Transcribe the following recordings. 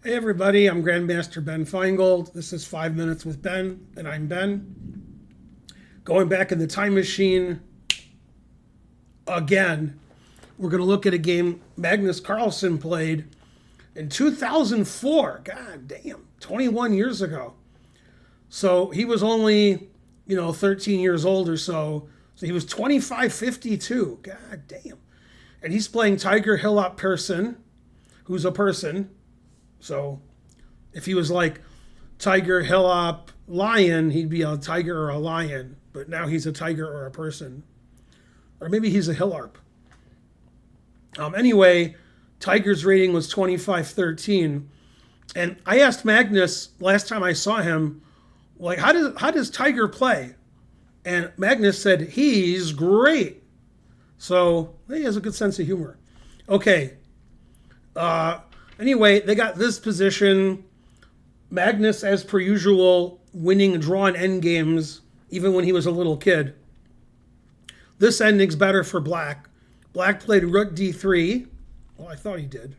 Hey everybody, I'm Grandmaster Ben Feingold. This is 5 Minutes with Ben, and I'm Ben. Going back in the time machine again, we're going to look at a game Magnus Carlsen played in 2004. God damn, 21 years ago. So he was only, 13 years old or so. So he was 25-52. God damn. And he's playing Tiger Hillarp Persson, who's a person. So if he was like Tiger Hillarp Lion, he'd be a tiger or a lion. But now he's a tiger or a person. Or maybe he's a Hillarp. Anyway, Tiger's rating was 25-13. And I asked Magnus last time I saw him, like, how does Tiger play? And Magnus said, he's great. So he has a good sense of humor. Okay. Anyway, they got this position. Magnus, as per usual, winning drawn endgames, even when he was a little kid. This ending's better for Black. Black played Rook D3. Well, I thought he did.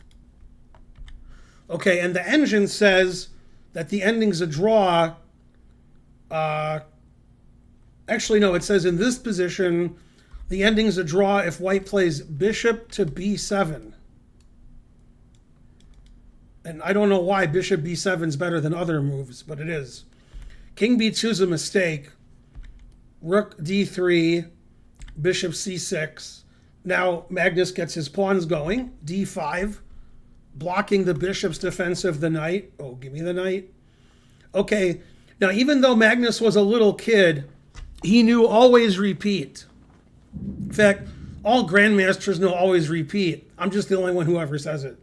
Okay, and the engine says that the ending's a draw. Actually, no, it says in this position, the ending's a draw if White plays Bishop to B7. And I don't know why Bishop B7 is better than other moves, but it is. King B2 is a mistake. Rook D3, Bishop C6. Now Magnus gets his pawns going. D5, blocking the bishop's defense of the knight. Oh, give me the knight. Okay, now even though Magnus was a little kid, he knew always repeat. In fact, all grandmasters know always repeat. I'm just the only one who ever says it.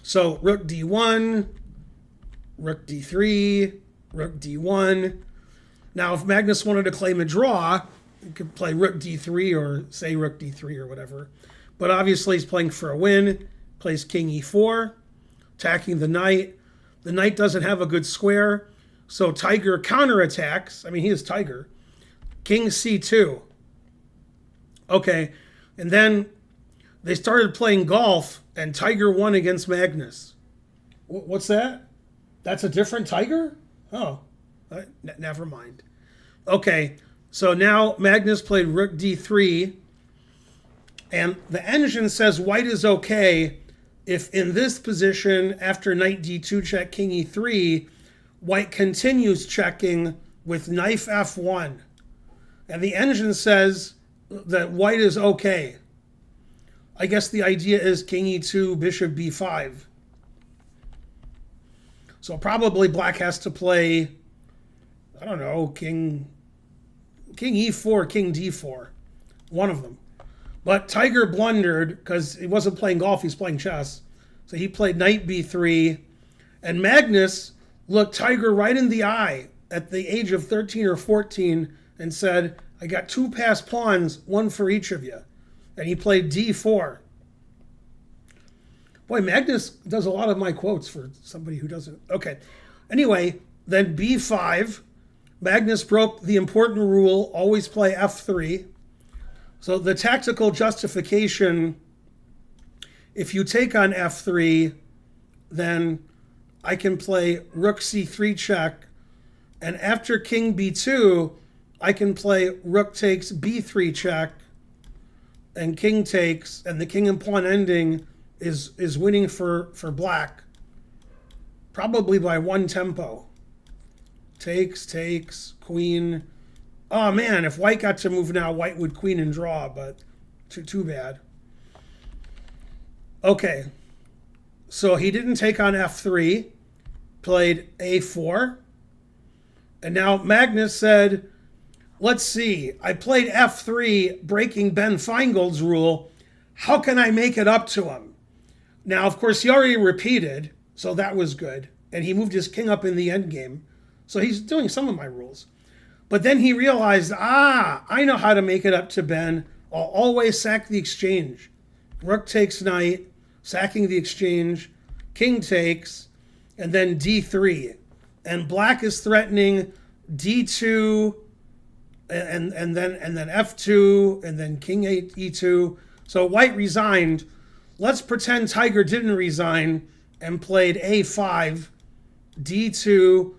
So Rook D1, Rook D3, Rook D1. Now, if Magnus wanted to claim a draw, he could play Rook D3 or say Rook D3 or whatever. But obviously he's playing for a win. Plays King E4, attacking the knight. The knight doesn't have a good square, so Tiger counterattacks. I mean, he is Tiger. King C2. Okay, and then they started playing golf, and Tiger won against Magnus. What's that? That's a different Tiger? Oh, never mind. Okay, so now Magnus played Rook D3, and the engine says White is okay if in this position, after Knight D2 check King E3, White continues checking with Knife F1. And the engine says that White is okay. I guess the idea is King E2, Bishop B5. So probably Black has to play, I don't know, King E4, King D4. One of them. But Tiger blundered because he wasn't playing golf, he's playing chess. So he played Knight B3. And Magnus looked Tiger right in the eye at the age of 13 or 14 and said, I got two passed pawns, one for each of you. And he played D4. Boy, Magnus does a lot of my quotes for somebody who doesn't. Okay. Anyway, then B5. Magnus broke the important rule, always play F3. So the tactical justification, if you take on F3, then I can play Rook C3 check. And after King B2, I can play Rook takes B3 check. And King takes, and the King and pawn ending is winning for Black, probably by one tempo. Takes, Queen. Oh man, if White got to move now, White would Queen and draw, but too bad. Okay, so he didn't take on F3, played A4, and now Magnus said, let's see, I played F3, breaking Ben Feingold's rule. How can I make it up to him? Now, of course, he already repeated, so that was good. And he moved his king up in the endgame. So he's doing some of my rules. But then he realized, I know how to make it up to Ben. I'll always sack the exchange. Rook takes knight, sacking the exchange. King takes, and then D3. And Black is threatening D2, and then F2, and then King E2. So White resigned. Let's pretend Tiger didn't resign and played a5, d2.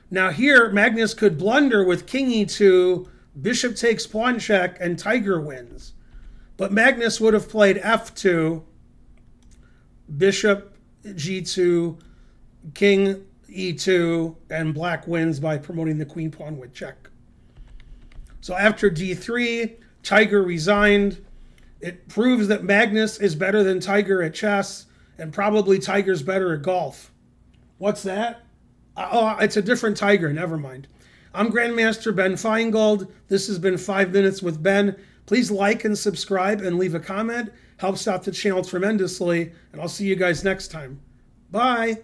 Now here, Magnus could blunder with king e2, bishop takes pawn check, and tiger wins. But Magnus would have played f2, bishop g2, king e2, and black wins by promoting the queen pawn with check. So after d3, Tiger resigned. It proves that Magnus is better than Tiger at chess, and probably Tiger's better at golf. What's that? Oh, it's a different Tiger. Never mind. I'm Grandmaster Ben Feingold. This has been 5 Minutes with Ben. Please like and subscribe and leave a comment. Helps out the channel tremendously. And I'll see you guys next time. Bye.